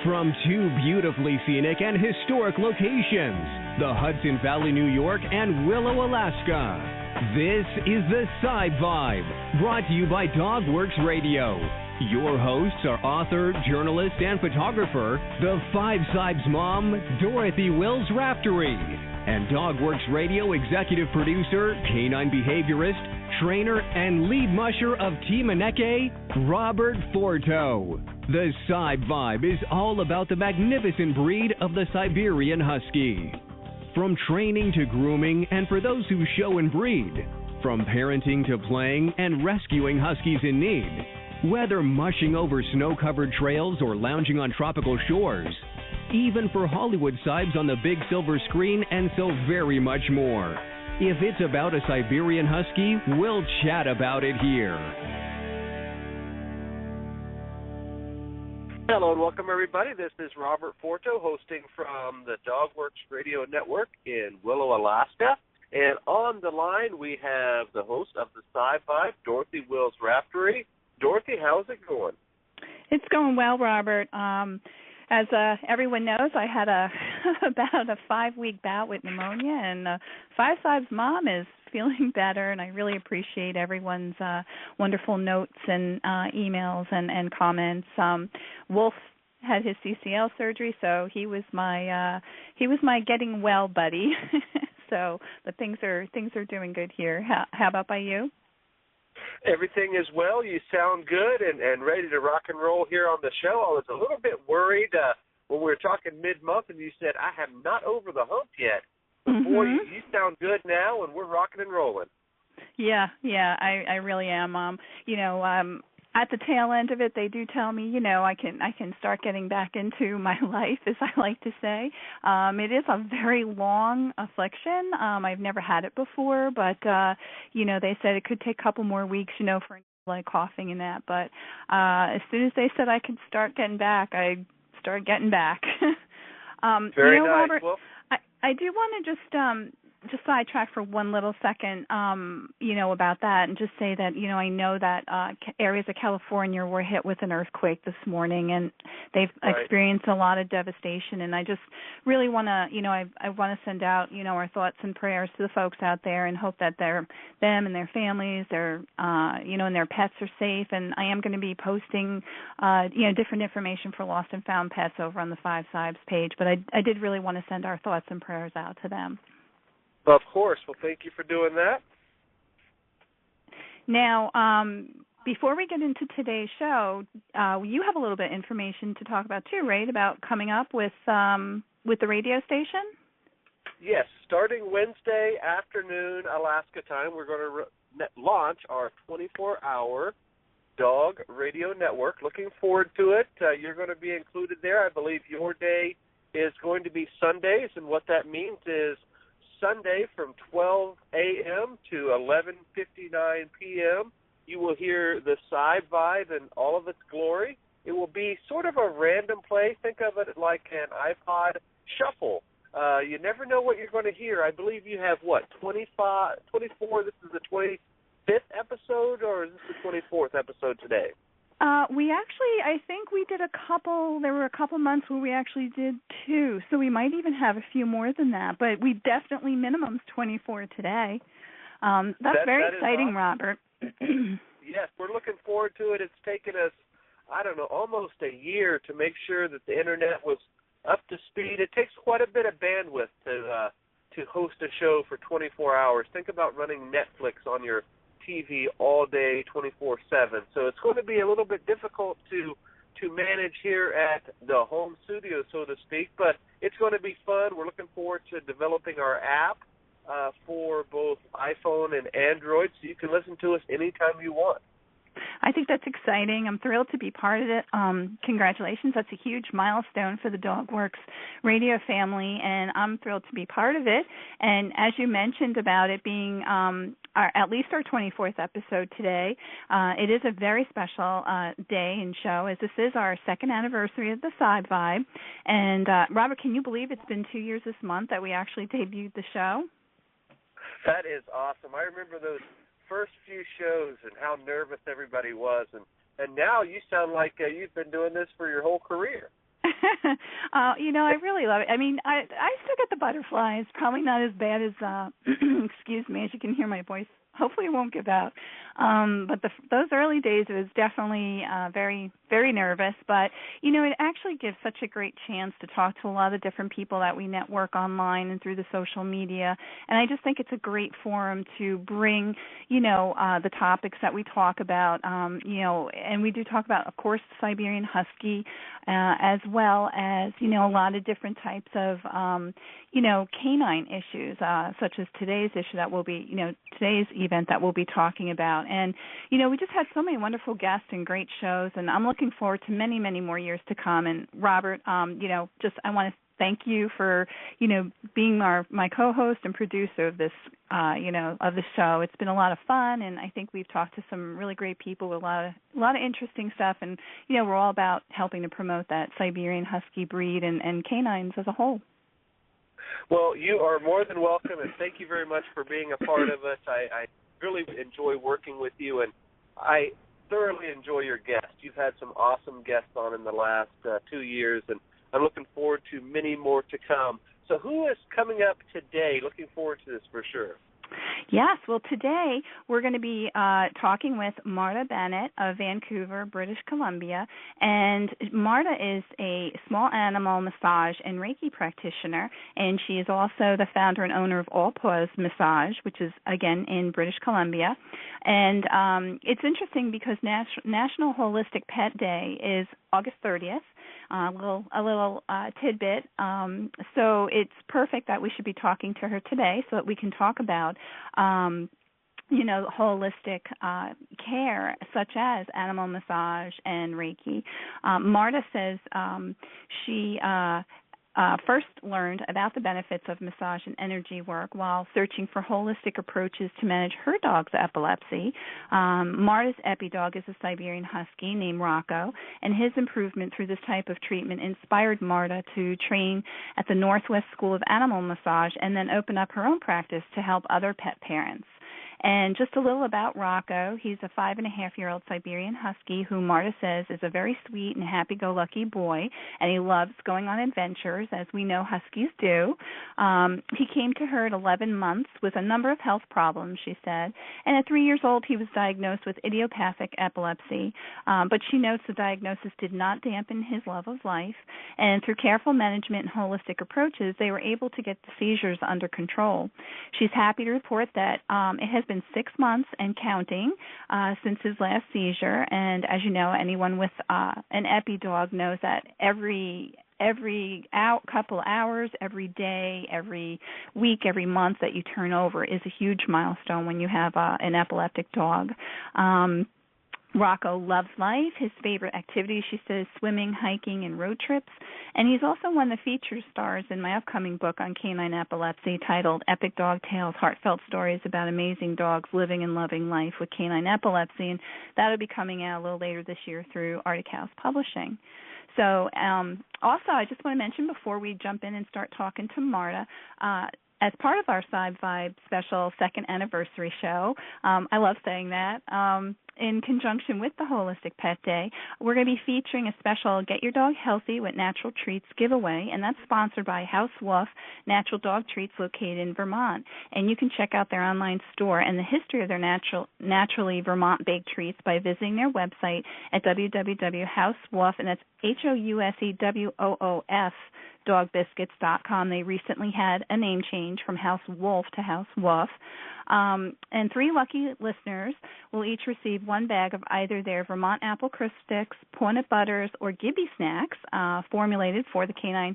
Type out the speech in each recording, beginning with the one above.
From two beautifully scenic and historic locations, the Hudson Valley, New York, and Willow, Alaska, this is the Vibe, brought to you by Dogworks Radio. Your hosts are author, journalist, and photographer, the FiveSibes mom, Dorothy Wills Raftery, and Dogworks Radio executive producer, canine behaviorist, trainer, and lead musher of Team Maneke, Robert Forto. The Vibe is all about the magnificent breed of the Siberian Husky. From training to grooming, and for those who show and breed, from parenting to playing and rescuing Huskies in need, whether mushing over snow-covered trails or lounging on tropical shores, even for Hollywood Sibes on the big silver screen, and so very much more. If it's about a Siberian Husky, we'll chat about it here. Hello and welcome, everybody. This is Robert Forto, hosting from the Dogworks Radio Network in Willow, Alaska. And on the line, we have the host of the Vibe, Dorothy Wills Raftery. Dorothy, how's it going? It's going well, Robert. As everyone knows, I had about a 5-week bout with pneumonia, and FiveSibes mom is feeling better, and I really appreciate everyone's wonderful notes and emails and comments. Wolf had his CCL surgery, so he was my getting well buddy. So, but things are doing good here. How about by you? Everything is well. You sound good and ready to rock and roll here on the show. I was a little bit worried when we were talking mid-month, and you said, I am not over the hump yet. But boy, you sound good now, and we're rocking and rolling. Yeah, I really am. At the tail end of it, they do tell me, I can start getting back into my life, as I like to say. It is a very long affliction. I've never had it before, but they said it could take a couple more weeks, for like coughing and that. But as soon as they said I could start getting back, I started getting back. Very nice. Robert, well, I do want to just sidetrack for one little second, about that, and just say that, I know that areas of California were hit with an earthquake this morning, and they've experienced a lot of devastation. And I just really want to, I want to send out, our thoughts and prayers to the folks out there, and hope that them and their families, and their pets are safe. And I am going to be posting, different information for lost and found pets over on the FiveSibes page. But I did really want to send our thoughts and prayers out to them. Of course. Well, thank you for doing that. Now, before we get into today's show, you have a little bit of information to talk about too, right? About coming up with the radio station? Yes. Starting Wednesday afternoon, Alaska time, we're going to launch our 24-hour dog radio network. Looking forward to it. You're going to be included there. I believe your day is going to be Sundays, and what that means is Sunday from 12 a.m. to 11:59 p.m., you will hear the Vibe in all of its glory. It will be sort of a random play. Think of it like an iPod shuffle. You never know what you're going to hear. I believe you have, 24? This is the 25th episode, or is this the 24th episode today? I think we did there were a couple months where we actually did 2, so we might even have a few more than that, but we definitely minimum's 24 today. That's very exciting, awesome. Robert. Yes, we're looking forward to it. It's taken us, almost a year to make sure that the Internet was up to speed. It takes quite a bit of bandwidth to host a show for 24 hours. Think about running Netflix on your TV all day, 24/7. So it's going to be a little bit difficult to manage here at the home studio, so to speak, but it's going to be fun. We're looking forward to developing our app for both iPhone and Android, so you can listen to us anytime you want. I think that's exciting. I'm thrilled to be part of it. Congratulations. That's a huge milestone for the Dogworks radio family, and I'm thrilled to be part of it. And as you mentioned about it being at least our 24th episode today, it is a very special day and show, as this is our 2nd anniversary of the Vibe. And, Robert, can you believe it's been 2 years this month that we actually debuted the show? That is awesome. I remember those first few shows and how nervous everybody was, and now you sound like you've been doing this for your whole career. I really love it. I mean, I still get the butterflies. Probably not as bad as excuse me, as you can hear my voice. Hopefully it won't give out. But those early days, it was definitely very, very nervous. But, it actually gives such a great chance to talk to a lot of different people that we network online and through the social media. And I just think it's a great forum to bring, the topics that we talk about, and we do talk about, of course, the Siberian Husky, as well as, a lot of different types of, canine issues, such as today's issue that we'll be, today's event that we'll be talking about. And, we just had so many wonderful guests and great shows, and I'm looking forward to many, many more years to come. And Robert, I want to thank you for, being my co-host and producer of this, of the show. It's been a lot of fun, and I think we've talked to some really great people with a lot of interesting stuff. And, we're all about helping to promote that Siberian Husky breed and canines as a whole. Well, you are more than welcome, and thank you very much for being a part of it. I really enjoy working with you, and I thoroughly enjoy your guests. You've had some awesome guests on in the last 2 years, and I'm looking forward to many more to come. So who is coming up today? Looking forward to this for sure. Yes, well, today we're going to be talking with Marta Banat of Vancouver, British Columbia. And Marta is a small animal massage and Reiki practitioner, and she is also the founder and owner of Paws Massage, which is, again, in British Columbia. And it's interesting because National Holistic Pet Day is August 30th. A little tidbit. So it's perfect that we should be talking to her today so that we can talk about, holistic care such as animal massage and Reiki. Marta says she first learned about the benefits of massage and energy work while searching for holistic approaches to manage her dog's epilepsy. Marta's epi dog is a Siberian Husky named Rocco, and his improvement through this type of treatment inspired Marta to train at the Northwest School of Animal Massage and then open up her own practice to help other pet parents. And just a little about Rocco. He's a 5.5-year-old Siberian Husky who Marta says is a very sweet and happy-go-lucky boy, and he loves going on adventures, as we know Huskies do. He came to her at 11 months with a number of health problems, she said, and at 3 years old he was diagnosed with idiopathic epilepsy, but she notes the diagnosis did not dampen his love of life, and through careful management and holistic approaches, they were able to get the seizures under control. She's happy to report that it has been 6 months and counting since his last seizure, and as you know, anyone with an epi dog knows that every couple hours, every day, every week, every month that you turn over is a huge milestone when you have an epileptic dog. Rocco loves life. His favorite activities, she says, swimming, hiking, and road trips. And he's also one of the feature stars in my upcoming book on canine epilepsy titled Epic Dog Tales, Heartfelt Stories About Amazing Dogs Living and Loving Life with Canine Epilepsy. And that'll be coming out a little later this year through Arctic House Publishing. So also, I just want to mention before we jump in and start talking to Marta, as part of our FiveSibes special second anniversary show, I love saying that, in conjunction with the Holistic Pet Day, we're going to be featuring a special Get Your Dog Healthy with Natural Treats giveaway, and that's sponsored by House Wolf Natural Dog Treats located in Vermont. And you can check out their online store and the history of their naturally Vermont-baked treats by visiting their website at www.housewoof, and that's HOUSEWOOF, dogbiscuits.com. They recently had a name change from House Wolf to House Woof. And 3 lucky listeners will each receive 1 bag of either their Vermont Apple Crisp Sticks, Peanut Butters, or Gibby Snacks, formulated for the canine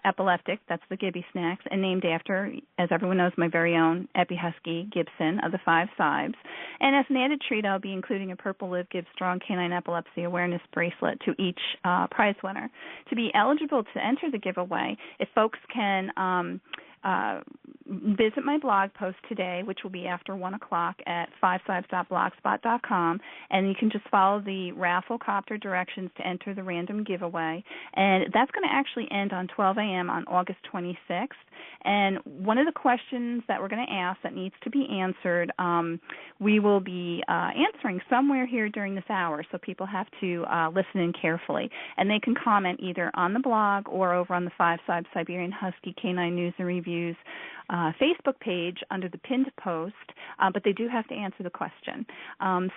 epileptic. That's the Gibby Snacks, and named after, as everyone knows, my very own Epi Husky Gibson of the FiveSibes. And as an added treat, I'll be including a Purple Live Gives Strong Canine Epilepsy Awareness bracelet to each prize winner. To be eligible to enter the giveaway, if folks can visit my blog post today, which will be after 1 o'clock at FiveSibes.blogspot.com, and you can just follow the raffle copter directions to enter the random giveaway. And that's going to actually end on 12 a.m. on August 26th. And one of the questions that we're going to ask that needs to be answered, we will be answering somewhere here during this hour, so people have to listen in carefully. And they can comment either on the blog or over on the FiveSibes Siberian Husky Canine News and Reviews Facebook page under the pinned post, but they do have to answer the question.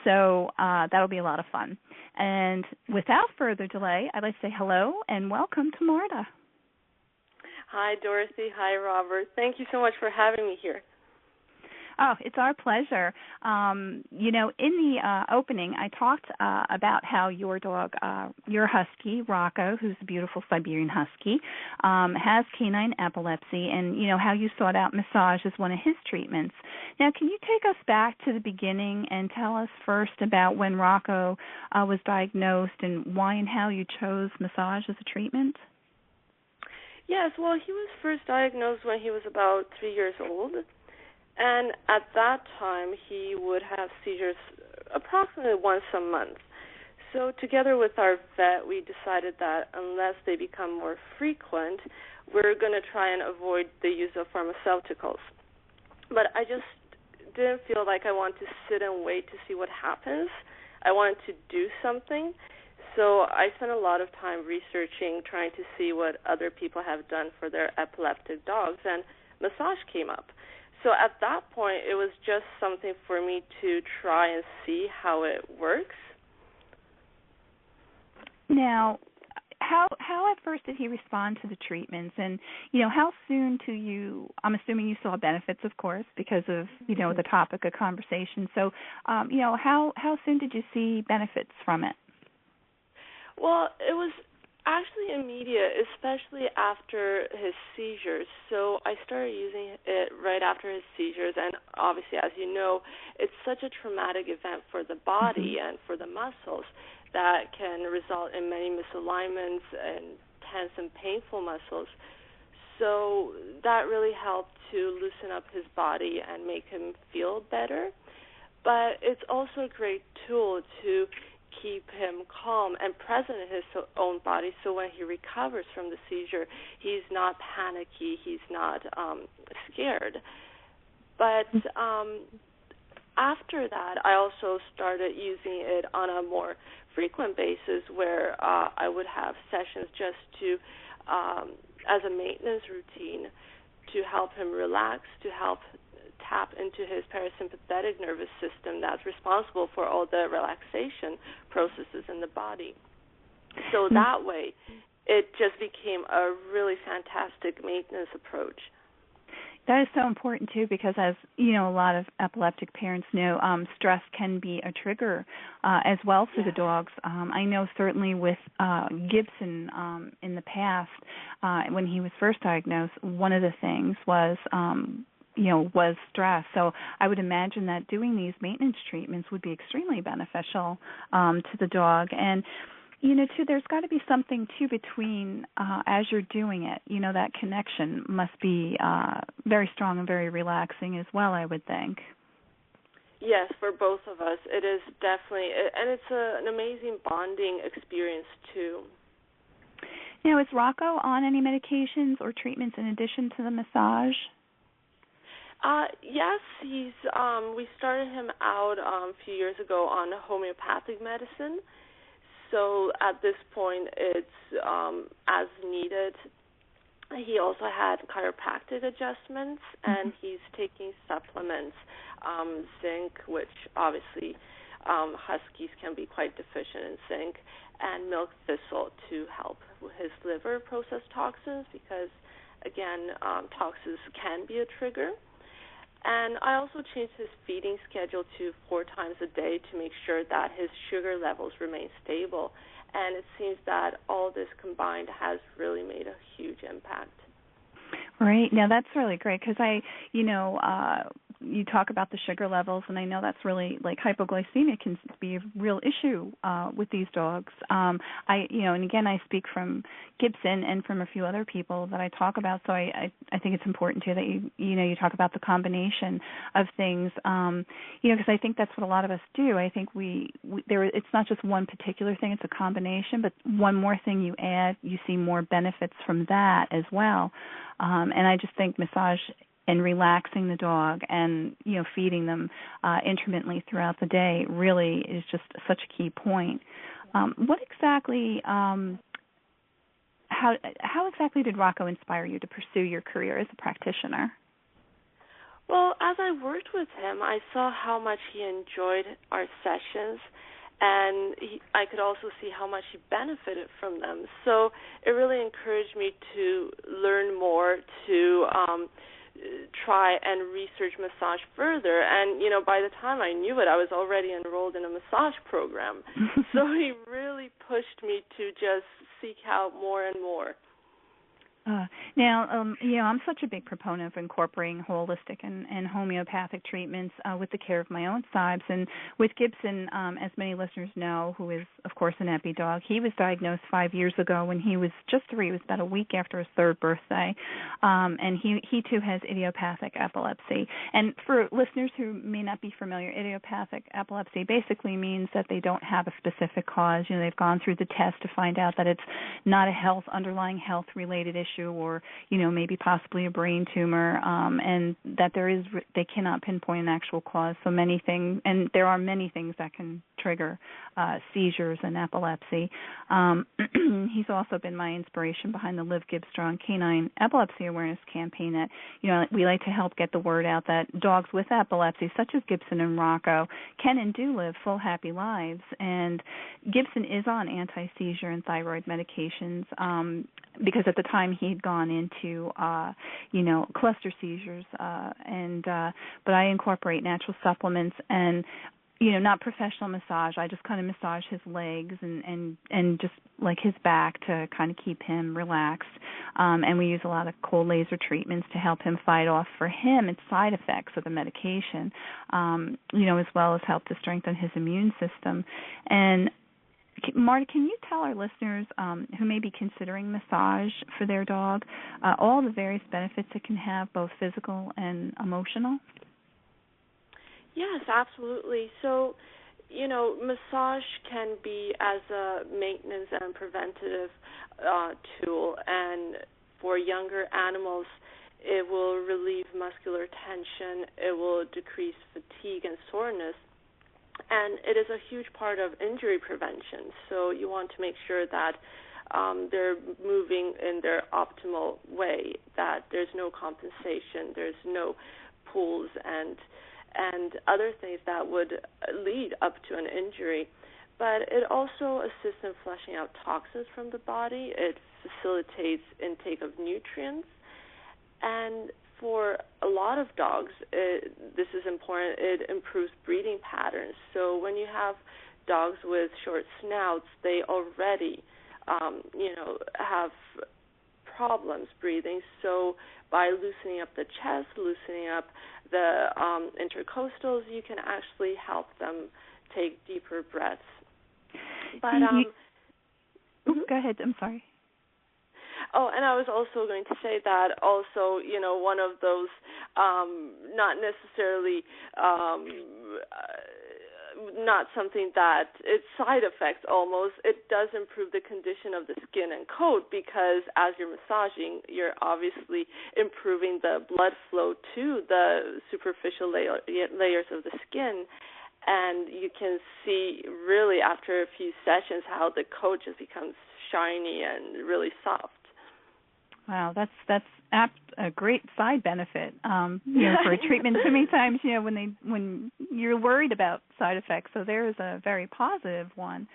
So that'll be a lot of fun. And without further delay, I'd like to say hello and welcome to Marta. Hi, Dorothy. Hi, Robert. Thank you so much for having me here. Oh, it's our pleasure. You know, in the opening, I talked about how your dog, your husky, Rocco, who's a beautiful Siberian husky, has canine epilepsy, and, you know, how you sought out massage as one of his treatments. Now, can you take us back to the beginning and tell us first about when Rocco was diagnosed and why and how you chose massage as a treatment? Yes, well, he was first diagnosed when he was about 3 years old. And at that time, he would have seizures approximately once a month. So together with our vet, we decided that unless they become more frequent, we're going to try and avoid the use of pharmaceuticals. But I just didn't feel like I wanted to sit and wait to see what happens. I wanted to do something. So I spent a lot of time researching, trying to see what other people have done for their epileptic dogs, and massage came up. So at that point, it was just something for me to try and see how it works. Now, how at first did he respond to the treatments? And, you know, how soon to you, I'm assuming you saw benefits, of course, because of, you know, the topic of conversation. So, you know, how soon did you see benefits from it? Well, it was actually immediate, especially after his seizures. So I started using it right after his seizures, and obviously, as you know, it's such a traumatic event for the body and for the muscles that can result in many misalignments and tense and painful muscles. So that really helped to loosen up his body and make him feel better. But it's also a great tool to keep him calm and present in his own body, so when he recovers from the seizure, he's not panicky, he's not scared. But after that, I also started using it on a more frequent basis, where I would have sessions just to, as a maintenance routine, to help him relax, to help tap into his parasympathetic nervous system that's responsible for all the relaxation processes in the body. So that way, it just became a really fantastic maintenance approach. That is so important, too, because as, you know, a lot of epileptic parents know, stress can be a trigger as well for the dogs. I know certainly with Gibson in the past, when he was first diagnosed, one of the things was was stress. So I would imagine that doing these maintenance treatments would be extremely beneficial to the dog. And, you know, too, there's got to be something, too, between as you're doing it. You know, that connection must be very strong and very relaxing as well, I would think. Yes, for both of us. It is definitely, and it's an amazing bonding experience, too. Now, is Rocco on any medications or treatments in addition to the massage? Yes, we started him out a few years ago on homeopathic medicine. So at this point, it's as needed. He also had chiropractic adjustments, and he's taking supplements, zinc, which obviously huskies can be quite deficient in zinc, and milk thistle to help his liver process toxins because, again, toxins can be a trigger. And I also changed his feeding schedule to 4 times a day to make sure that his sugar levels remain stable. And it seems that all this combined has really made a huge impact. Right. Now, that's really great because you talk about the sugar levels, and I know that's really, like, hypoglycemia can be a real issue with these dogs. And again, I speak from Gibson and from a few other people that I talk about, so I think it's important too that you talk about the combination of things, because I think that's what a lot of us do. I think it's not just one particular thing, it's a combination, but one more thing you add, you see more benefits from that as well. And I just think massage and relaxing the dog and, feeding them intermittently throughout the day really is just such a key point. What exactly, how exactly did Rocco inspire you to pursue your career as a practitioner? Well, as I worked with him, I saw how much he enjoyed our sessions, and I could also see how much he benefited from them. So it really encouraged me to learn more, to try and research massage further. And, by the time I knew it, I was already enrolled in a massage program. So he really pushed me to just seek out more and more. Now, I'm such a big proponent of incorporating holistic and homeopathic treatments with the care of my own Sibes. And with Gibson, as many listeners know, who is, of course, an epi dog, he was diagnosed 5 years ago when he was just 3. It was about a week after his 3rd birthday. And he too has idiopathic epilepsy. And for listeners who may not be familiar, idiopathic epilepsy basically means that they don't have a specific cause. They've gone through the test to find out that it's not a underlying health-related issue, or maybe possibly a brain tumor, and that they cannot pinpoint an actual cause. So many things, and there are many things that can trigger seizures and epilepsy. He's also been my inspiration behind the Live Give Strong Canine Epilepsy Awareness campaign. That we like to help get the word out that dogs with epilepsy, such as Gibson and Rocco, can and do live full, happy lives. And Gibson is on anti-seizure and thyroid medications because at the time he'd gone into cluster seizures, but I incorporate natural supplements and not professional massage. I just kind of massage his legs and just like his back to kind of keep him relaxed. And we use a lot of cold laser treatments to help him fight off for him its side effects of the medication, as well as help to strengthen his immune system. And Marta, can you tell our listeners who may be considering massage for their dog all the various benefits it can have, both physical and emotional? Yes, absolutely. So, massage can be as a maintenance and preventative tool, and for younger animals, it will relieve muscular tension, it will decrease fatigue and soreness, and it is a huge part of injury prevention. So you want to make sure that they're moving in their optimal way, that there's no compensation, there's no pulls and other things that would lead up to an injury. But it also assists in flushing out toxins from the body. It facilitates intake of nutrients. And for a lot of dogs, this is important, it improves breathing patterns. So when you have dogs with short snouts, they already, have problems breathing. So by loosening up the chest, loosening up the intercostals, you can actually help them take deeper breaths. But go ahead. I'm sorry. Oh, and I was also going to say that also, one of those not necessarily not something that it's side effects almost. It does improve the condition of the skin and coat because as you're massaging, you're obviously improving the blood flow to the superficial layers of the skin. And you can see really after a few sessions how the coat just becomes shiny and really soft. Wow, that's a great side benefit, for a treatment. So many times, when you're worried about side effects, so there is a very positive one.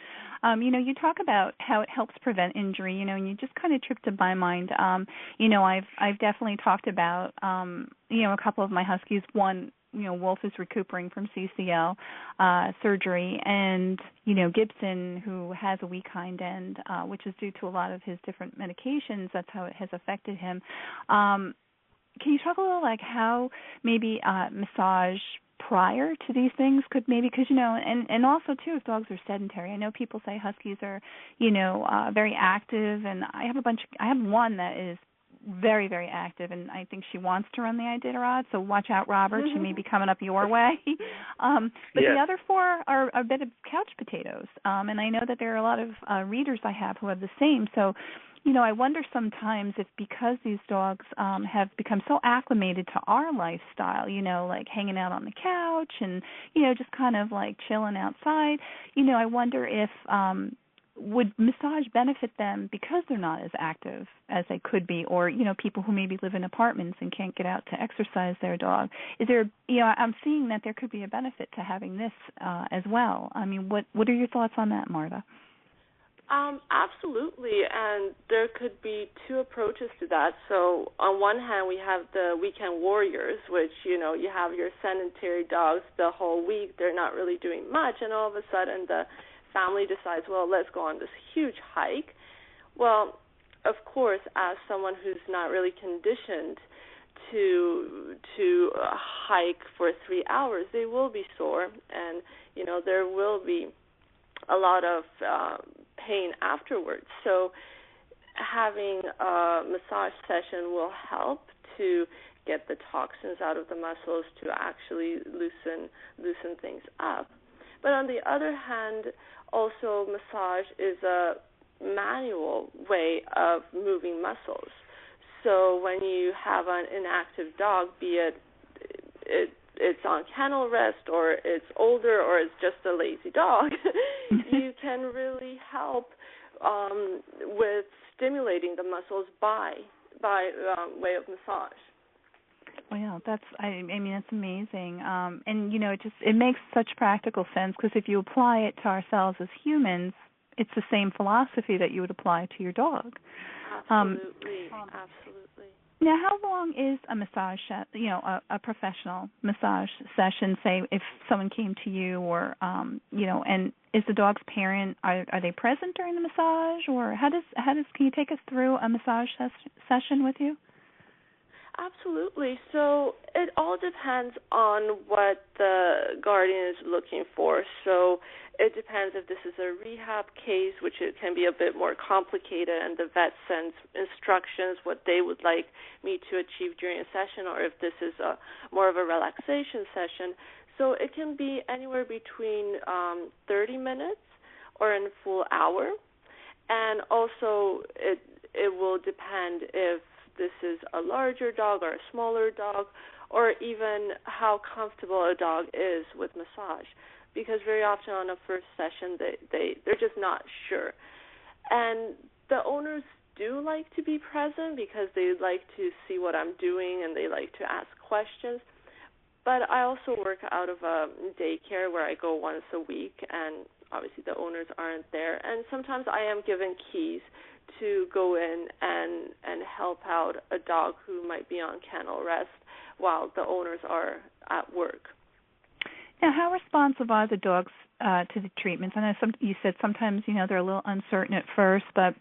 You talk about how it helps prevent injury, and you just kind of tripped to my mind. I've definitely talked about, a couple of my huskies. One, Wolf is recuperating from CCL surgery, and Gibson, who has a weak hind end, which is due to a lot of his different medications. That's how it has affected him. can you talk a little like how maybe massage prior to these things could maybe, because, and also, too, if dogs are sedentary. I know people say huskies are, very active, and I have one that is very, very active, and I think she wants to run the Iditarod, so watch out, Robert. She may be coming up your way. But yes. The other four are a bit of couch potatoes, and I know that there are a lot of readers I have who have the same, so I wonder sometimes if because these dogs have become so acclimated to our lifestyle, like hanging out on the couch and, just kind of like chilling outside, I wonder if would massage benefit them because they're not as active as they could be, or, people who maybe live in apartments and can't get out to exercise their dog. Is there, I'm seeing that there could be a benefit to having this as well. I mean, what are your thoughts on that, Marta? Absolutely, and there could be two approaches to that. So on one hand, we have the weekend warriors, which, you have your sedentary dogs the whole week. They're not really doing much, and all of a sudden the family decides, well, let's go on this huge hike. Well, of course, as someone who's not really conditioned to hike for 3 hours, they will be sore, and, there will be a lot of pain afterwards. So having a massage session will help to get the toxins out of the muscles, to actually loosen things up. But on the other hand, also massage is a manual way of moving muscles. So when you have an inactive dog, be it's on kennel rest, or it's older, or it's just a lazy dog, you can really help with stimulating the muscles by way of massage. Well, that's amazing, and it makes such practical sense, because if you apply it to ourselves as humans, it's the same philosophy that you would apply to your dog. Absolutely. Now, how long is a massage, a professional massage session? Say, if someone came to you, or and is the dog's parent, are they present during the massage, or how does can you take us through a massage session with you? Absolutely. So it all depends on what the guardian is looking for. So it depends if this is a rehab case, which it can be a bit more complicated, and the vet sends instructions what they would like me to achieve during a session, or if this is more of a relaxation session. So it can be anywhere between 30 minutes or a full hour. And also it will depend if this is a larger dog or a smaller dog, or even how comfortable a dog is with massage, because very often on a first session they're just not sure. And the owners do like to be present because they like to see what I'm doing, and they like to ask questions. But I also work out of a daycare where I go once a week, and obviously the owners aren't there, and sometimes I am given keys to go in and help out a dog who might be on kennel rest while the owners are at work. Now, how responsive are the dogs to the treatments? I know you said sometimes, they're a little uncertain at first, but,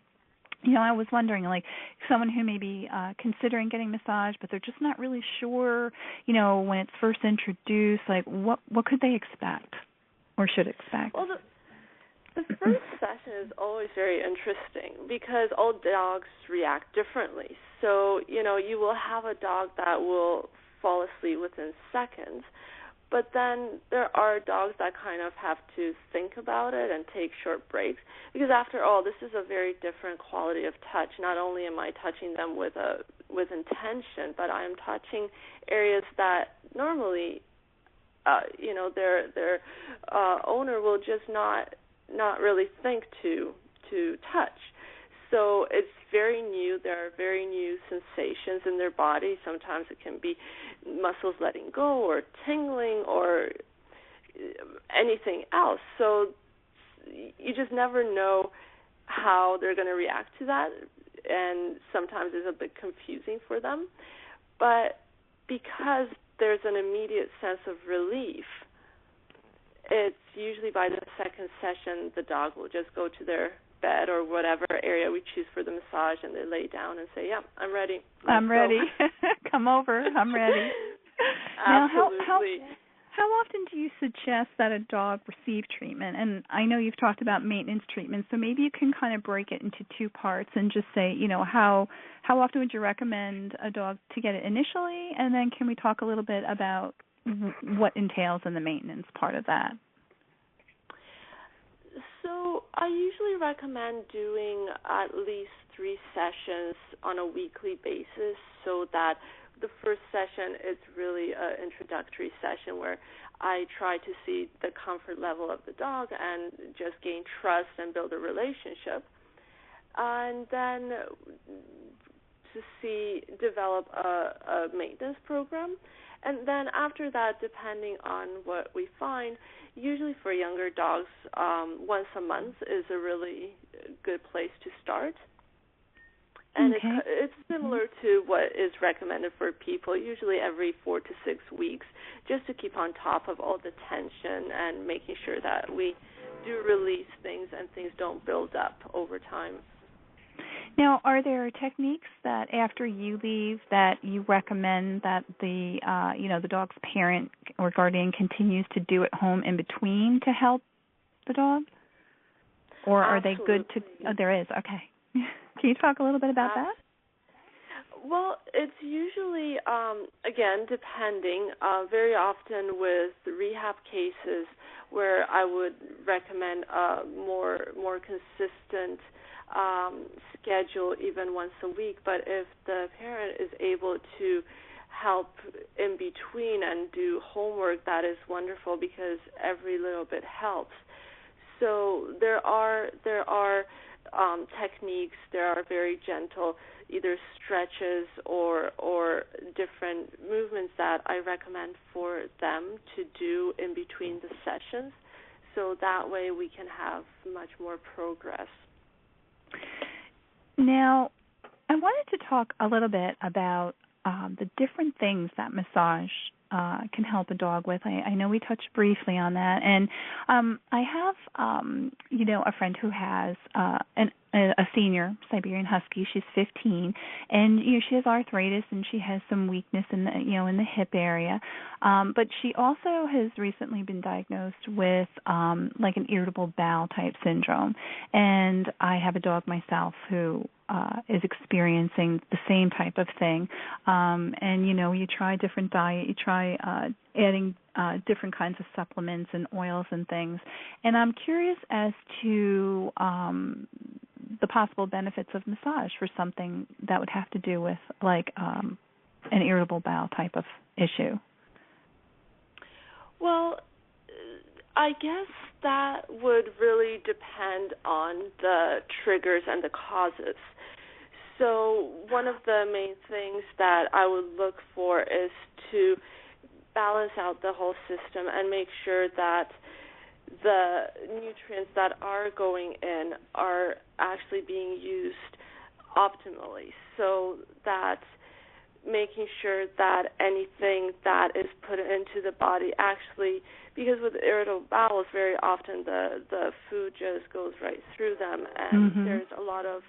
I was wondering, like, someone who may be considering getting massage, but they're just not really sure, when it's first introduced, like, what could they expect or should expect? Well, the first session is always very interesting because all dogs react differently. So, you will have a dog that will fall asleep within seconds, but then there are dogs that kind of have to think about it and take short breaks, because after all, this is a very different quality of touch. Not only am I touching them with intention, but I am touching areas that normally, their owner will just not really think to touch. So it's very new. There are very new sensations in their body. Sometimes it can be muscles letting go, or tingling, or anything else. So you just never know how they're going to react to that, and sometimes it's a bit confusing for them. But because there's an immediate sense of relief, it's usually by the second session the dog will just go to their bed or whatever area we choose for the massage, and they lay down and say, "Yeah, I'm ready. I'm ready. Come over. I'm ready." Now, Absolutely. how often do you suggest that a dog receive treatment? And I know you've talked about maintenance treatment, so maybe you can kind of break it into two parts and just say, how often would you recommend a dog to get it initially, and then can we talk a little bit about what entails in the maintenance part of that? So I usually recommend doing at least 3 sessions on a weekly basis, so that the first session is really an introductory session where I try to see the comfort level of the dog and just gain trust and build a relationship. And then develop a maintenance program. And then after that, depending on what we find, usually for younger dogs, once a month is a really good place to start. And it's similar to what is recommended for people, usually every 4 to 6 weeks, just to keep on top of all the tension and making sure that we do release things and things don't build up over time. Now, are there techniques that after you leave that you recommend that the dog's parent or guardian continues to do at home in between to help the dog? Or are Absolutely. they good to? Oh, there is. Okay. Can you talk a little bit about that? Well, it's usually, again, depending, very often with rehab cases where I would recommend a more consistent schedule, even once a week. But if the parent is able to help in between and do homework, that is wonderful because every little bit helps. So there are techniques. There are very gentle, either stretches or different movements that I recommend for them to do in between the sessions, so that way we can have much more progress. Now, I wanted to talk a little bit about the different things that massage can help a dog with. I know we touched briefly on that, and I have a friend who has a senior Siberian Husky. She's 15, and she has arthritis and she has some weakness in the in the hip area. But she also has recently been diagnosed with like an irritable bowel type syndrome. And I have a dog myself who is experiencing the same type of thing. And you try different diet, you try adding different kinds of supplements and oils and things. And I'm curious as to the possible benefits of massage for something that would have to do with like an irritable bowel type of issue. Well, I guess that would really depend on the triggers and the causes. So one of the main things that I would look for is to balance out the whole system and make sure that the nutrients that are going in are actually being used optimally, so that making sure that anything that is put into the body actually, because with irritable bowels, very often the food just goes right through them, and there's a lot of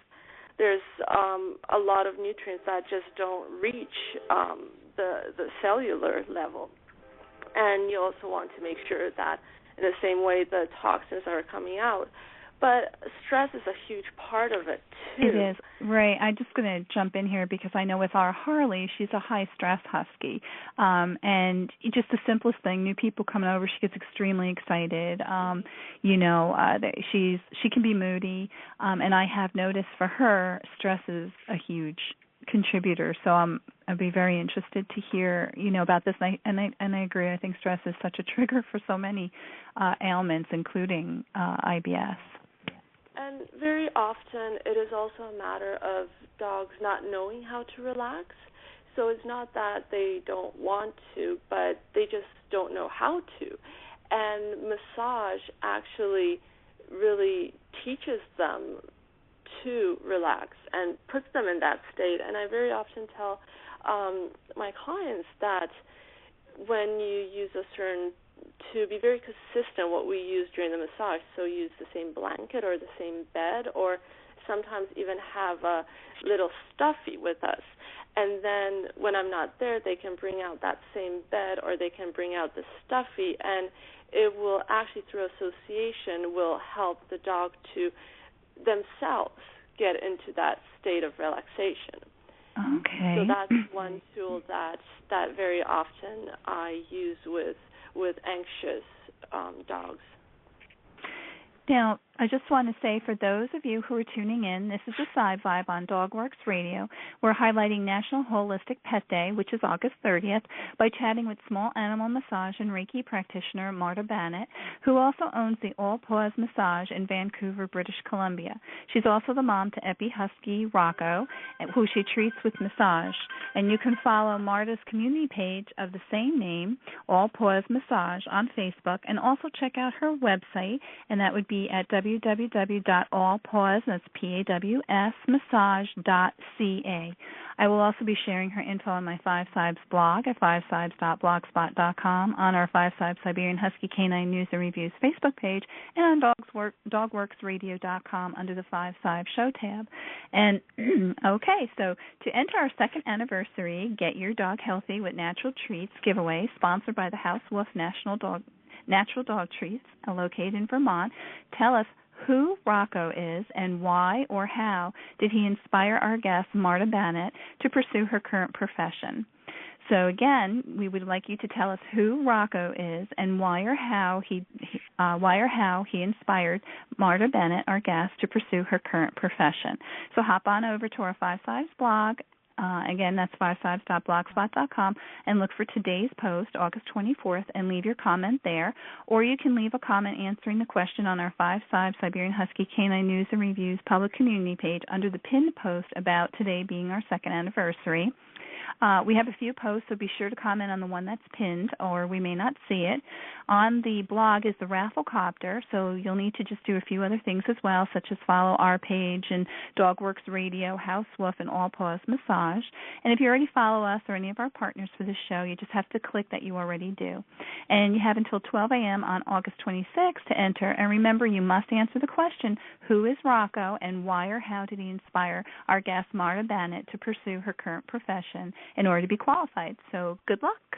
nutrients that just don't reach the cellular level. And you also want to make sure that in the same way the toxins are coming out. But stress is a huge part of it, too. It is. Right. I'm just going to jump in here because I know with our Harley, she's a high-stress husky. And just the simplest thing, new people coming over, she gets extremely excited. She can be moody. And I have noticed for her, stress is a huge contributor. So I'd be very interested to hear, about this. And I agree. I think stress is such a trigger for so many ailments, including IBS. And very often it is also a matter of dogs not knowing how to relax. So it's not that they don't want to, but they just don't know how to. And massage actually really teaches them to relax and puts them in that state. And I very often tell my clients that when you use a certain to be very consistent what we use during the massage. So use the same blanket or the same bed, or sometimes even have a little stuffy with us. And then when I'm not there, they can bring out that same bed or they can bring out the stuffy, and it will actually, through association, will help the dog to themselves get into that state of relaxation. Okay. So that's one tool that very often I use with anxious dogs. Now, I just want to say, for those of you who are tuning in, this is the Sibe Vibe on DogWorks Radio. We're highlighting National Holistic Pet Day, which is August 30th, by chatting with small animal massage and Reiki practitioner Marta Banat, who also owns the All Paws Massage in Vancouver, British Columbia. She's also the mom to Epi Husky Rocco, who she treats with massage. And you can follow Marta's community page of the same name, All Paws Massage, on Facebook, and also check out her website, and that would be at www.allpaws, that's P-A-W-S, massage.ca. I will also be sharing her info on my FiveSibes blog at FiveSibes.blogspot.com, on our FiveSibes Siberian Husky Canine News and Reviews Facebook page, and on DogWorksRadio.com under the FiveSibes Show tab. And, okay, so to enter our second anniversary, Get Your Dog Healthy with Natural Treats giveaway, sponsored by the House Wolf Natural Dog Treats, located in Vermont. Tell us who Rocco is and why or how did he inspire our guest, Marta Banat, to pursue her current profession. So again, we would like you to tell us who Rocco is and why or how he inspired Marta Banat, our guest, to pursue her current profession. So hop on over to our FiveSibes blog. Again, that's FiveSibes.blogspot.com, and look for today's post, August 24th, and leave your comment there. Or you can leave a comment answering the question on our FiveSibes Siberian Husky Canine News and Reviews public community page under the pinned post about today being our second anniversary. We have a few posts, so be sure to comment on the one that's pinned, or we may not see it. On the blog is the Rafflecopter, so you'll need to just do a few other things as well, such as follow our page and DogWorks Radio, House Wolf, and All Paws Massage. And if you already follow us or any of our partners for this show, you just have to click that you already do. And you have until 12 a.m. on August 26th to enter. And remember, you must answer the question, who is Rocco, and why or how did he inspire our guest, Marta Banat, to pursue her current profession in order to be qualified. So good luck.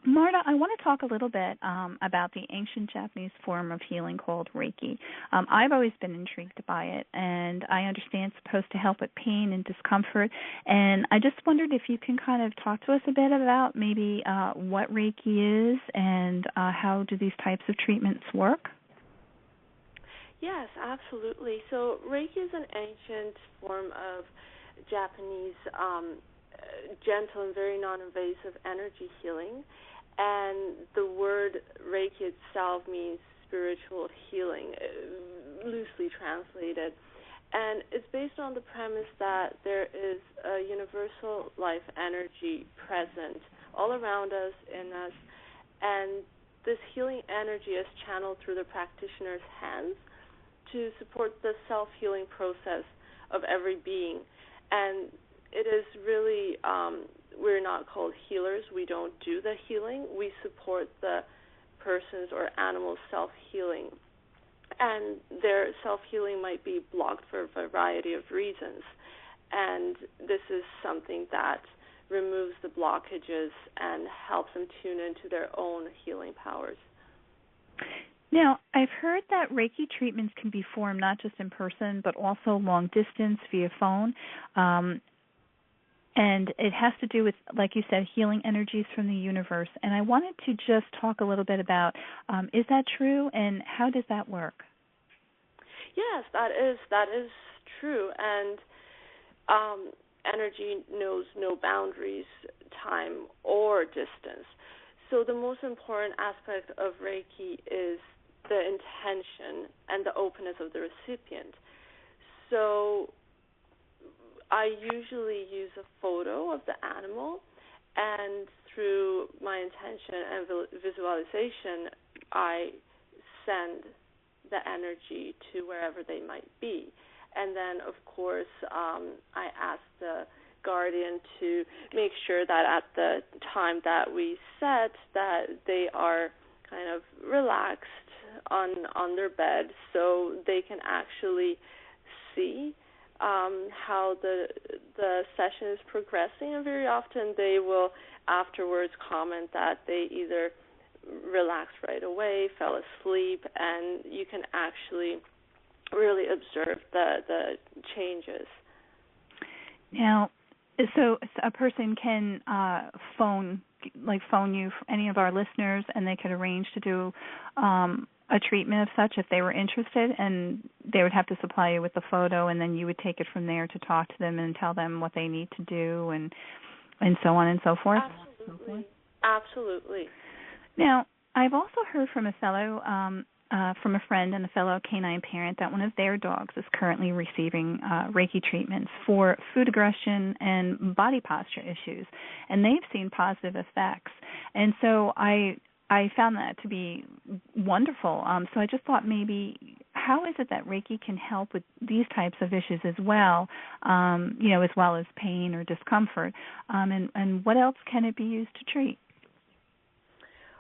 Marta, I want to talk a little bit about the ancient Japanese form of healing called Reiki. I've always been intrigued by it, and I understand it's supposed to help with pain and discomfort. And I just wondered if you can kind of talk to us a bit about maybe what Reiki is and how do these types of treatments work? Yes, absolutely. So Reiki is an ancient form of Japanese gentle and very non-invasive energy healing, and the word Reiki itself means spiritual healing, loosely translated, and it's based on the premise that there is a universal life energy present all around us, in us, and this healing energy is channeled through the practitioner's hands to support the self-healing process of every being. And it is really, we're not called healers. We don't do the healing. We support the person's or animal's self-healing. And their self-healing might be blocked for a variety of reasons. And this is something that removes the blockages and helps them tune into their own healing powers. Now, I've heard that Reiki treatments can be formed not just in person, but also long distance via phone. And it has to do with, like you said, healing energies from the universe. And I wanted to just talk a little bit about, is that true, and how does that work? Yes, that is true. And energy knows no boundaries, time or distance. So the most important aspect of Reiki is the intention and the openness of the recipient. So I usually use a photo of the animal, and through my intention and visualization, I send the energy to wherever they might be. And then, of course, I ask the guardian to make sure that at the time that we set that they are kind of relaxed on their bed so they can actually see how the session is progressing, and very often they will afterwards comment that they either relaxed right away, fell asleep, and you can actually really observe the changes. Now, so a person can phone you, any of our listeners, and they could arrange to do a treatment of such if they were interested, and they would have to supply you with the photo, and then you would take it from there to talk to them and tell them what they need to do, and so on and so forth. Absolutely. Now, I've also heard from a fellow, from a friend and a fellow canine parent, that one of their dogs is currently receiving Reiki treatments for food aggression and body posture issues, and they've seen positive effects. And so I found that to be wonderful. So I just thought maybe, how is it that Reiki can help with these types of issues as well, as well as pain or discomfort, and what else can it be used to treat?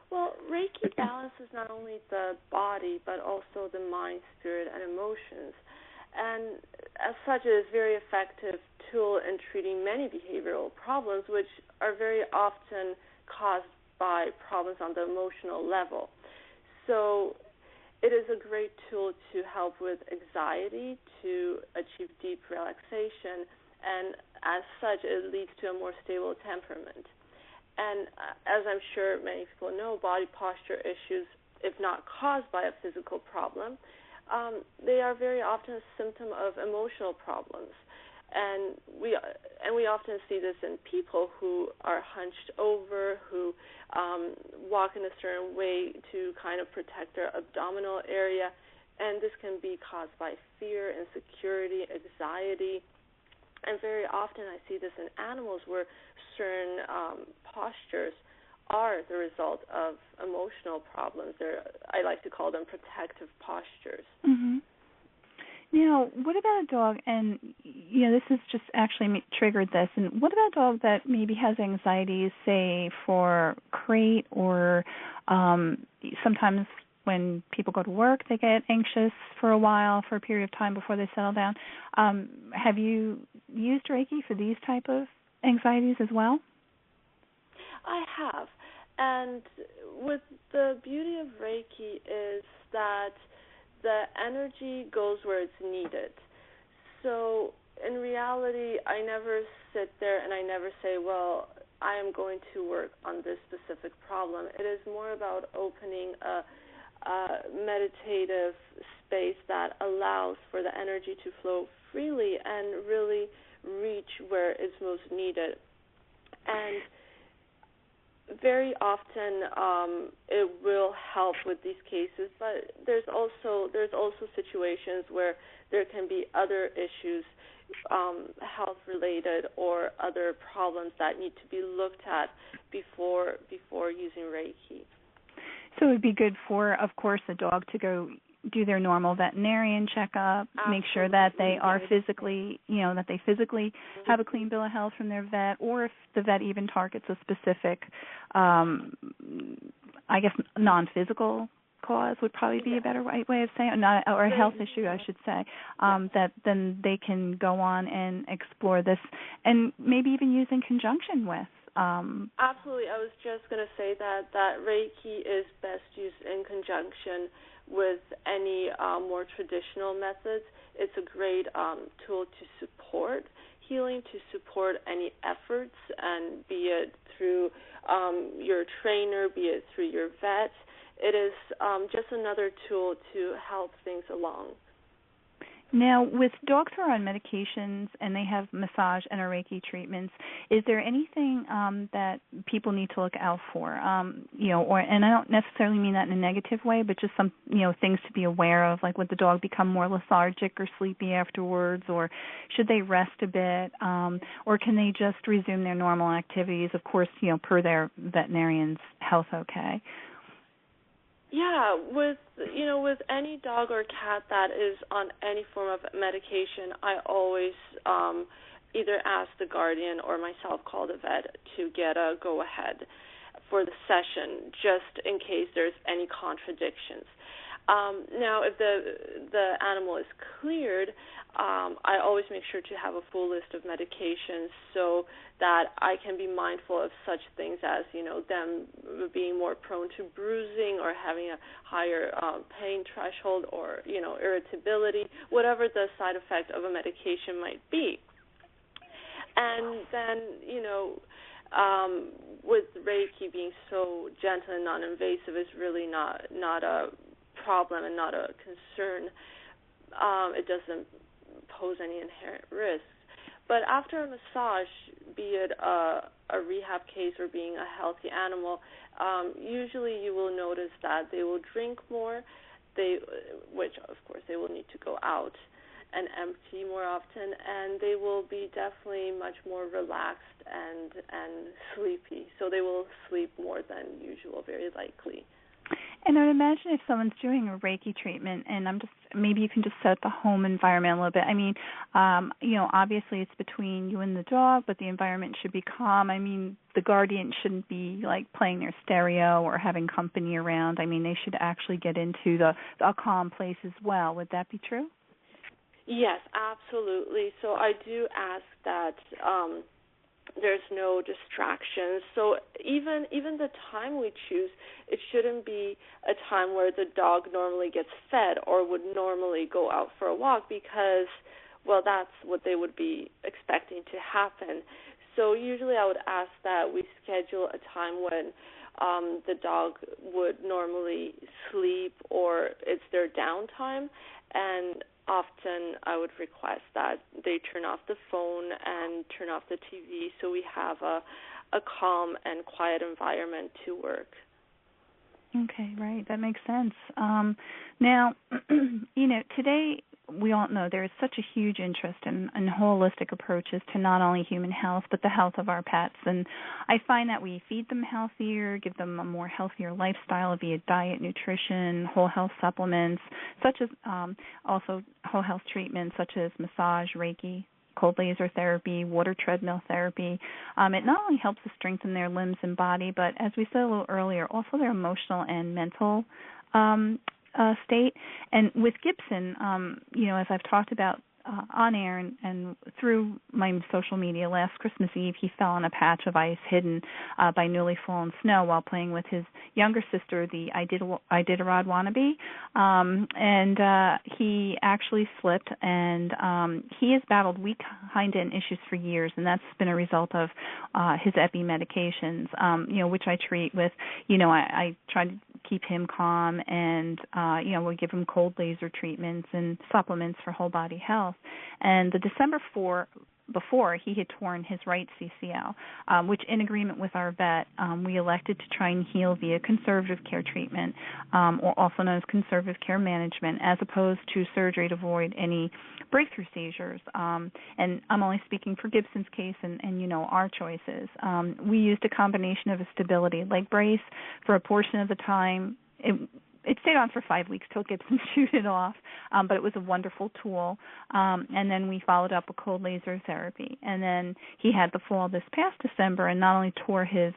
Well, Reiki balances not only the body, but also the mind, spirit, and emotions. And as such, it is a very effective tool in treating many behavioral problems, which are very often caused by problems on the emotional level. So it is a great tool to help with anxiety, to achieve deep relaxation, and as such, it leads to a more stable temperament. And as I'm sure many people know, body posture issues, if not caused by a physical problem, they are very often a symptom of emotional problems. And we often see this in people who are hunched over, who walk in a certain way to kind of protect their abdominal area, and this can be caused by fear, insecurity, anxiety. And very often I see this in animals where certain postures are the result of emotional problems. I like to call them protective postures. Mm-hmm. Now, what about a dog, and, this has just actually triggered this, and what about a dog that maybe has anxieties, say, for crate, or sometimes when people go to work, they get anxious for a while, for a period of time before they settle down. Have you used Reiki for these type of anxieties as well? I have. And with the beauty of Reiki is that the energy goes where it's needed. So in reality, I never sit there and I never say, well, I am going to work on this specific problem. It is more about opening a meditative space that allows for the energy to flow freely and really reach where it's most needed. And very often it will help with these cases, but there's also situations where there can be other issues, health related or other problems that need to be looked at before using Reiki. So it would be good for, of course, the dog to go do their normal veterinarian checkup, make sure that they are physically, that they physically have a clean bill of health from their vet, or if the vet even targets a specific, I guess, non-physical cause would probably be a better way of saying it, or a health issue, I should say, that then they can go on and explore this and maybe even use in conjunction with. Absolutely. I was just going to say that Reiki is best used in conjunction with any more traditional methods. It's a great tool to support healing, to support any efforts, and be it through your trainer, be it through your vet. It is just another tool to help things along. Now, with dogs who are on medications and they have massage and Reiki treatments, is there anything that people need to look out for? And I don't necessarily mean that in a negative way, but just some, things to be aware of, like would the dog become more lethargic or sleepy afterwards, or should they rest a bit, or can they just resume their normal activities, of course, per their veterinarian's health okay? Yeah, with any dog or cat that is on any form of medication, I always either ask the guardian or myself call the vet to get a go-ahead for the session, just in case there's any contradictions. Now, if the animal is cleared, I always make sure to have a full list of medications so that I can be mindful of such things as, them being more prone to bruising or having a higher pain threshold or, irritability, whatever the side effect of a medication might be. And then, with Reiki being so gentle and non-invasive is really not a problem and not a concern. It doesn't pose any inherent risks. But after a massage, be it a rehab case or being a healthy animal, usually you will notice that they will drink more, which of course they will need to go out and empty more often, and they will be definitely much more relaxed and sleepy. So they will sleep more than usual, very likely. And I would imagine if someone's doing a Reiki treatment, and maybe you can just set the home environment a little bit. I mean, obviously it's between you and the dog, but the environment should be calm. I mean, the guardian shouldn't be like playing their stereo or having company around. I mean, they should actually get into a calm place as well. Would that be true? Yes, absolutely. So I do ask that there's no distractions. So even the time we choose, it shouldn't be a time where the dog normally gets fed or would normally go out for a walk because, well, that's what they would be expecting to happen. So usually I would ask that we schedule a time when the dog would normally sleep or it's their downtime, and often I would request that they turn off the phone and turn off the TV so we have a calm and quiet environment to work. Okay, right. That makes sense. Now, today we all know there is such a huge interest in holistic approaches to not only human health but the health of our pets. And I find that we feed them healthier, give them a more healthier lifestyle via diet, nutrition, whole health supplements, such as also whole health treatments such as massage, Reiki, cold laser therapy, water treadmill therapy. It not only helps to strengthen their limbs and body, but as we said a little earlier, also their emotional and mental state. And with Gibson, as I've talked about on air and through my social media, last Christmas Eve he fell on a patch of ice hidden by newly fallen snow while playing with his younger sister, the Iditarod wannabe, and he actually slipped, and he has battled weak hind end issues for years, and that's been a result of his epi medications, which I treat with, I try to keep him calm, and we give him cold laser treatments and supplements for whole body health. And the December before he had torn his right CCL, which in agreement with our vet, we elected to try and heal via conservative care treatment, or also known as conservative care management, as opposed to surgery to avoid any breakthrough seizures. And I'm only speaking for Gibson's case and our choices. We used a combination of a stability leg brace for a portion of the time. It stayed on for 5 weeks till Gibson chewed it off, but it was a wonderful tool. And then we followed up with cold laser therapy. And then he had the fall this past December and not only tore his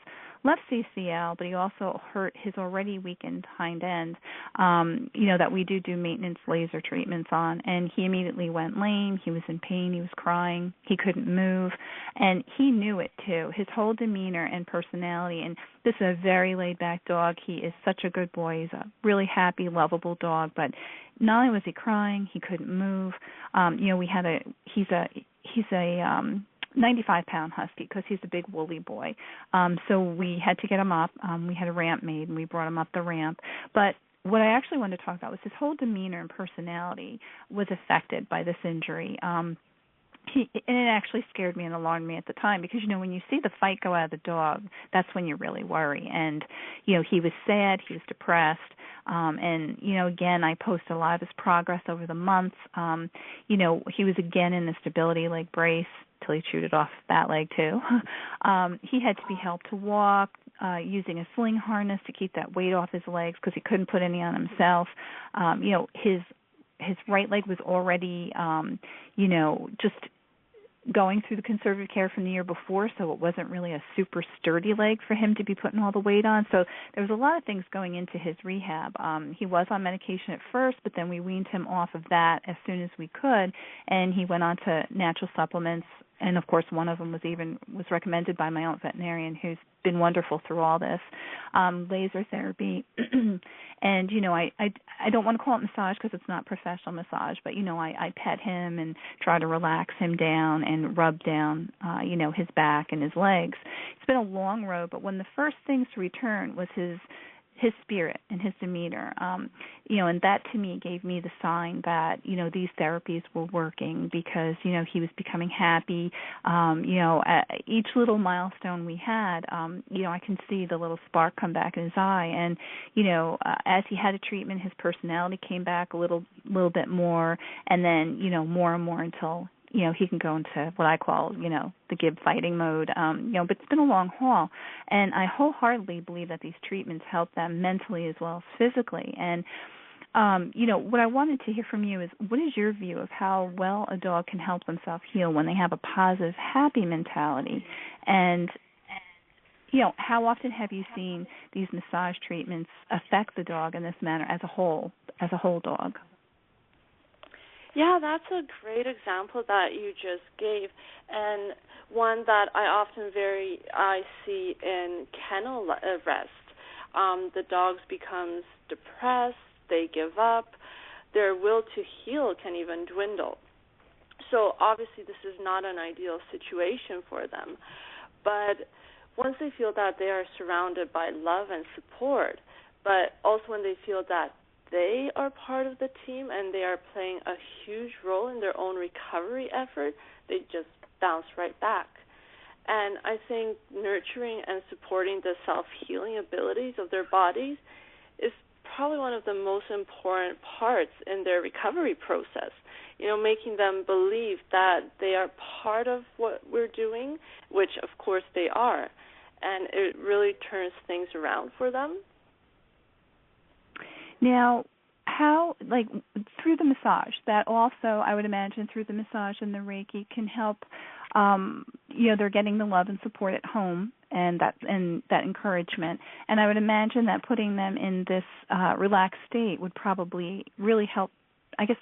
left CCL, but he also hurt his already weakened hind end, that we do maintenance laser treatments on. And he immediately went lame. He was in pain. He was crying. He couldn't move. And he knew it, too. His whole demeanor and personality. And this is a very laid-back dog. He is such a good boy. He's a really happy, lovable dog. But not only was he crying, he couldn't move. He's a 95-pound husky because he's a big woolly boy. So we had to get him up. We had a ramp made, and we brought him up the ramp. But what I actually wanted to talk about was his whole demeanor and personality was affected by this injury. And it actually scared me and alarmed me at the time because, when you see the fight go out of the dog, that's when you really worry. And, he was sad, he was depressed. And, again, I posted a lot of his progress over the months. He was again in the stability leg brace till he chewed it off that leg, too. He had to be helped to walk, using a sling harness to keep that weight off his legs because he couldn't put any on himself. His right leg was already, just going through the conservative care from the year before, so it wasn't really a super sturdy leg for him to be putting all the weight on. So there was a lot of things going into his rehab. He was on medication at first, but then we weaned him off of that as soon as we could, and he went on to natural supplements. And of course, one of them was recommended by my own veterinarian, who's been wonderful through all this, laser therapy. And I don't want to call it massage because it's not professional massage, but I pet him and try to relax him down and rub down his back and his legs. It's been a long road, but one of the first things to return was his spirit and his demeanor, and that to me gave me the sign that these therapies were working, because he was becoming happy. At each little milestone we had, I can see the little spark come back in his eye, and as he had a treatment, his personality came back a little bit more, and then more and more until he can go into what I call, the Gib fighting mode. But it's been a long haul, and I wholeheartedly believe that these treatments help them mentally as well as physically. And, what I wanted to hear from you is, what is your view of how well a dog can help themselves heal when they have a positive, happy mentality? And, how often have you seen these massage treatments affect the dog in this manner as a whole dog? Yeah, that's a great example that you just gave, and one that I see in kennel rest. The dogs becomes depressed, they give up, their will to heal can even dwindle. So obviously this is not an ideal situation for them, but once they feel that they are surrounded by love and support, but also when they feel that they are part of the team and they are playing a huge role in their own recovery effort, they just bounce right back. And I think nurturing and supporting the self-healing abilities of their bodies is probably one of the most important parts in their recovery process. Making them believe that they are part of what we're doing, which of course they are, and it really turns things around for them. Now, how, through the massage, that also, I would imagine, through the massage and the Reiki can help, they're getting the love and support at home and that encouragement. And I would imagine that putting them in this relaxed state would probably really help,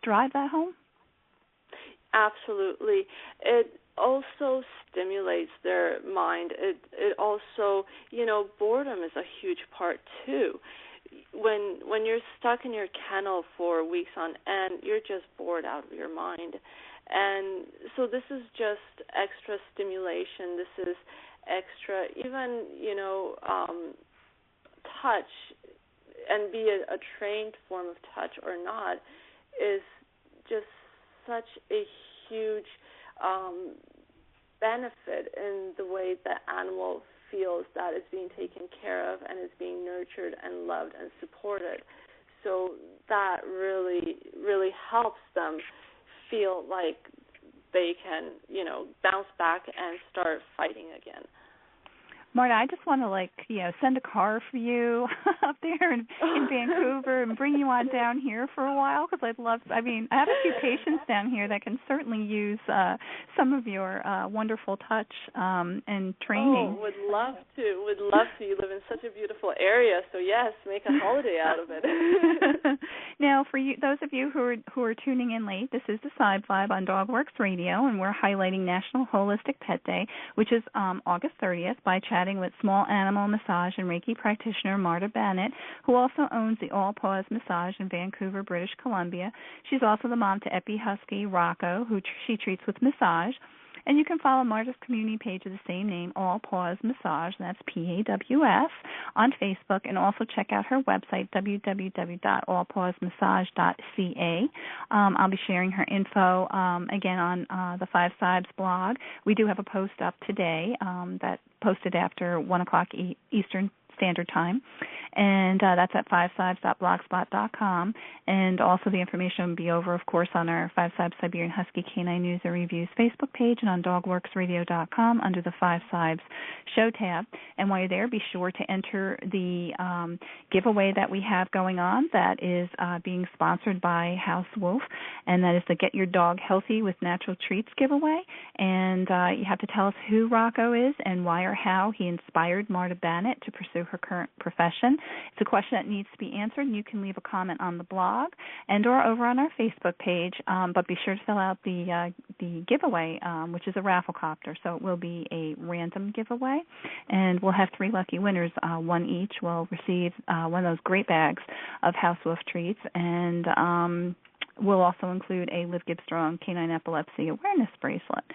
drive that home? Absolutely. It also stimulates their mind. It also, boredom is a huge part too. When you're stuck in your kennel for weeks on end, you're just bored out of your mind. And so this is just extra stimulation. This is extra, even, touch, and be a trained form of touch or not, is just such a huge benefit in the way the animal feels that it's being taken care of and is being nurtured and loved and supported. So that really, really helps them feel like they can, bounce back and start fighting again. Marta, I just want to, send a car for you up there in Vancouver and bring you on down here for a while, because I have a few patients down here that can certainly use some of your wonderful touch and training. Oh, would love to. You live in such a beautiful area, so yes, make a holiday out of it. Now, for you, those of you who are tuning in late, this is the Sibe Vibe on DogWorks Radio, and we're highlighting National Holistic Pet Day, which is August 30th, by chatting with small animal massage and Reiki practitioner Marta Banat, who also owns the All Paws Massage in Vancouver, British Columbia. She's also the mom to Epi Husky Rocco, who she treats with massage. And you can follow Marta's community page of the same name, All Paws Massage, and that's PAWS, on Facebook, and also check out her website, www.allpawsmassage.ca. I'll be sharing her info, again, on the FiveSibes blog. We do have a post up today that posted after 1 o'clock Eastern Standard Time. And that's at FiveSibes.blogspot.com. And also the information will be over, of course, on our FiveSibes Siberian Husky Canine News and Reviews Facebook page and on DogWorksRadio.com under the FiveSibes Show tab. And while you're there, be sure to enter the giveaway that we have going on that is being sponsored by House Wolf, and that is the Get Your Dog Healthy with Natural Treats giveaway. And you have to tell us who Rocco is and why or how he inspired Marta Banat to pursue her current profession. It's a question that needs to be answered, and you can leave a comment on the blog and or over on our Facebook page, but be sure to fill out the giveaway, which is a raffle copter. So it will be a random giveaway, and we'll have 3 lucky winners. One each will receive one of those great bags of House Wolf treats, and we'll also include a Live Give Strong Canine Epilepsy Awareness Bracelet.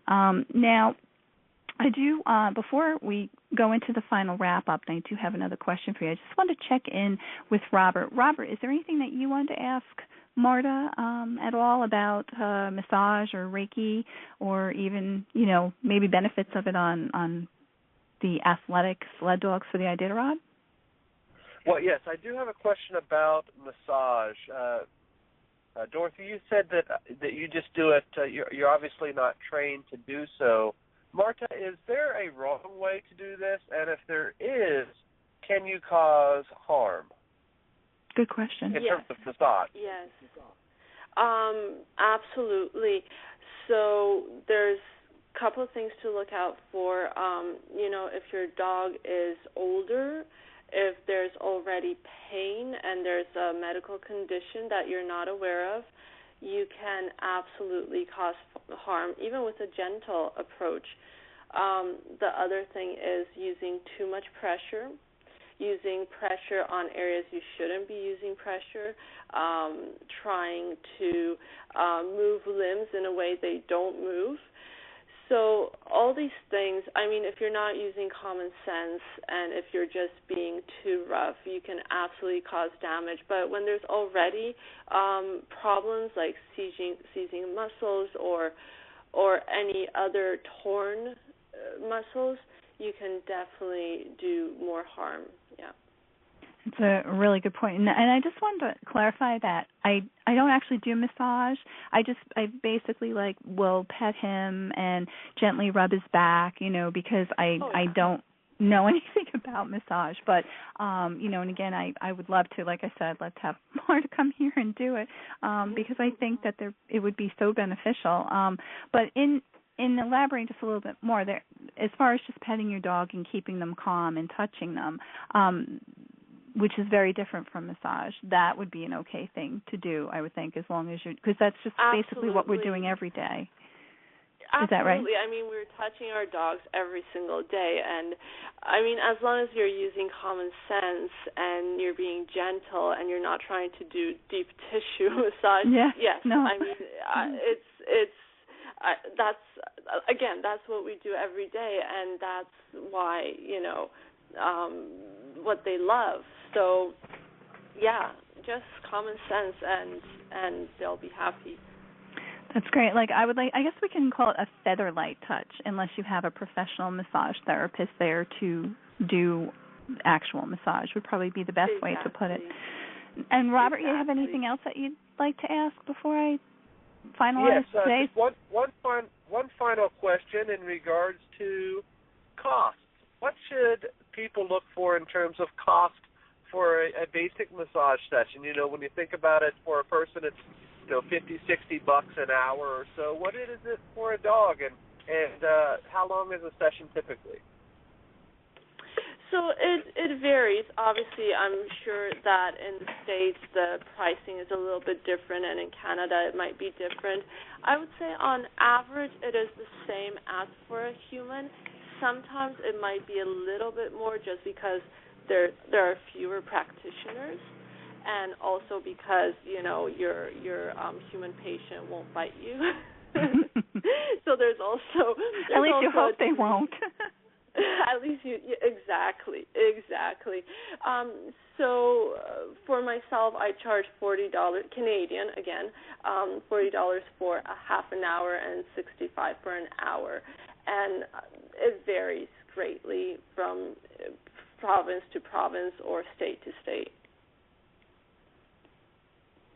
Now, I do, before we go into the final wrap-up, I do have another question for you. I just want to check in with Robert. Robert, is there anything that you wanted to ask Marta at all about massage or Reiki, or even, maybe benefits of it on the athletic sled dogs for the Iditarod? Well, yes, I do have a question about massage. Dorothy, you said that you just do it. You're obviously not trained to do so. Marta, is there a wrong way to do this? And if there is, can you cause harm? Good question. In terms of massage. Yes. Absolutely. So there's a couple of things to look out for. If your dog is older, if there's already pain and there's a medical condition that you're not aware of, you can absolutely cause harm, even with a gentle approach. The other thing is using too much pressure, using pressure on areas you shouldn't be using pressure, trying to move limbs in a way they don't move. So all these things, if you're not using common sense and if you're just being too rough, you can absolutely cause damage. But when there's already problems like seizing muscles or any other torn muscles, you can definitely do more harm. Yeah. It's a really good point. And I just wanted to clarify that I don't actually do massage. I basically will pet him and gently rub his back, because I don't know anything about massage. But, and again, I would love to, like I said, let's have Marta come here and do it, because I think that it would be so beneficial. But in elaborating just a little bit more, there, as far as just petting your dog and keeping them calm and touching them, which is very different from massage, that would be an okay thing to do, I would think, as long as because that's just basically what we're doing every day. Absolutely. Is that right? We're touching our dogs every single day, and as long as you're using common sense and you're being gentle and you're not trying to do deep tissue massage. Yes. No. That's what we do every day, and that's why what they love. So, just common sense, and they'll be happy. That's great. I guess we can call it a feather light touch, unless you have a professional massage therapist there to do actual massage. Would probably be the best way to put it. And Robert, you have anything else that you'd like to ask before I finalize today? Yes. One final question in regards to cost. What should people look for in terms of cost for a basic massage session? When you think about it, for a person, it's $50, $60 an hour or so. What is it for a dog, and how long is a session typically? So it varies. Obviously, I'm sure that in the States the pricing is a little bit different, and in Canada it might be different. I would say on average it is the same as for a human. Sometimes it might be a little bit more just because there are fewer practitioners, and also because your human patient won't bite you. So there's also at least you hope they won't. At least exactly. So for myself, I charge $40 Canadian again, $40 for a half an hour and $65 for an hour, and it varies greatly from province to province or state to state.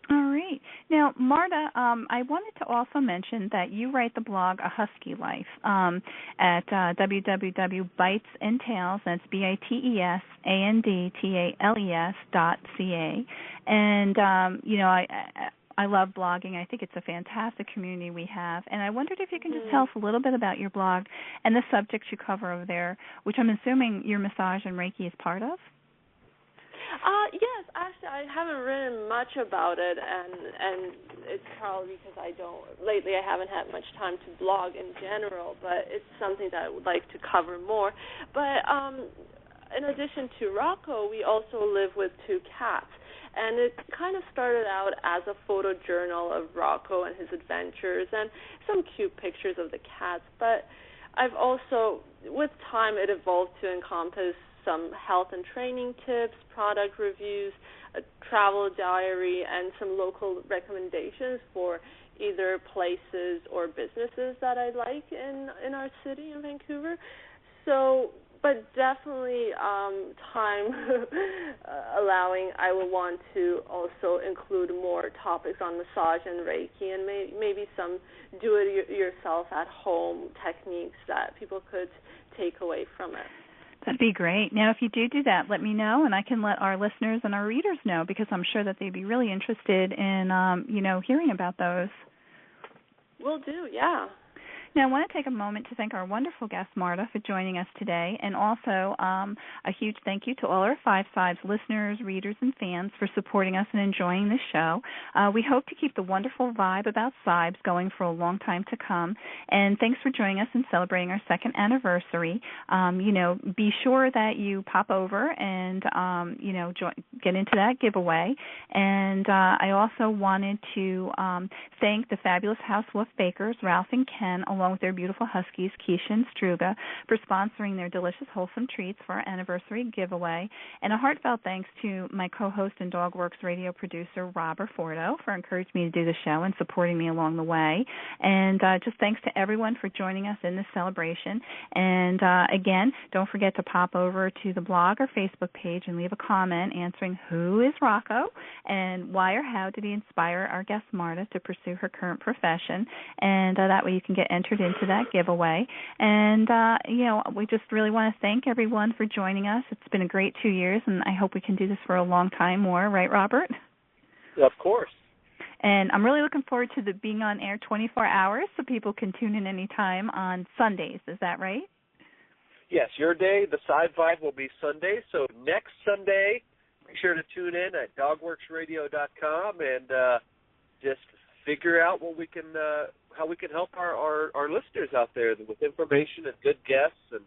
All right. Now, Marta, I wanted to also mention that you write the blog A Husky Life at www.bitesandtales, that's BITESANDTALES.ca. And, I love blogging. I think it's a fantastic community we have. And I wondered if you can just tell us a little bit about your blog and the subjects you cover over there, which I'm assuming your massage and Reiki is part of? Yes, actually, I haven't written much about it, and it's probably because lately I haven't had much time to blog in general, but it's something that I would like to cover more. But in addition to Rocco, we also live with 2 cats, and it kind of started out as a photo journal of Rocco and his adventures and some cute pictures of the cats, but I've also, with time, it evolved to encompass some health and training tips, product reviews, a travel diary, and some local recommendations for either places or businesses that I like in our city in Vancouver. So, but definitely time allowing, I will want to also include more topics on massage and Reiki and maybe some do-it-yourself at home techniques that people could take away from it. That'd be great. Now, if you do that, let me know, and I can let our listeners and our readers know, because I'm sure that they'd be really interested in, hearing about those. Will do, yeah. Now, I want to take a moment to thank our wonderful guest, Marta, for joining us today, and also a huge thank you to all our FiveSibes listeners, readers, and fans for supporting us and enjoying this show. We hope to keep the wonderful vibe about Sibes going for a long time to come, and thanks for joining us in celebrating our 2nd anniversary. Be sure that you pop over and, get into that giveaway. And I also wanted to thank the fabulous House Wolf Bakers, Ralph and Ken, along with their beautiful huskies, Keisha and Struga, for sponsoring their delicious, wholesome treats for our anniversary giveaway. And a heartfelt thanks to my co-host and DogWorks radio producer, Robert Forto, for encouraging me to do the show and supporting me along the way. And just thanks to everyone for joining us in this celebration. And again, don't forget to pop over to the blog or Facebook page and leave a comment answering who is Rocco and why or how did he inspire our guest Marta to pursue her current profession. And that way you can get entered into that giveaway. And, we just really want to thank everyone for joining us. It's been a great 2 years, and I hope we can do this for a long time more. Right, Robert? Of course. And I'm really looking forward to being on air 24 hours so people can tune in anytime on Sundays. Is that right? Yes, your day, the Side Vibe, will be Sunday. So next Sunday, make sure to tune in at dogworksradio.com and just figure out what we can how we can help our listeners out there with information and good guests and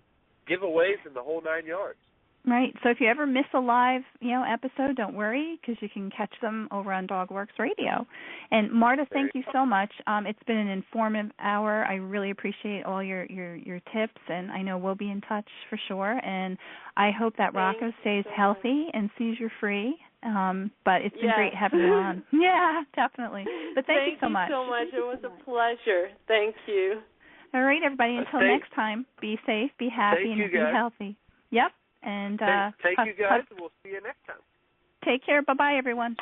giveaways and the whole 9 yards. Right. So if you ever miss a live, episode, don't worry, because you can catch them over on DogWorks Radio. And Marta, thank you so much. It's been an informative hour. I really appreciate all your tips, and I know we'll be in touch for sure. And I hope that Rocco stays healthy and seizure-free. But it's been great having you on. Yeah, definitely. But thank you so much. Thank you so much. It was a pleasure. Thank you. All right, everybody. Until next time, be safe, be happy, and be healthy. Yep. And thank you guys, and we'll see you next time. Take care. Bye-bye, everyone.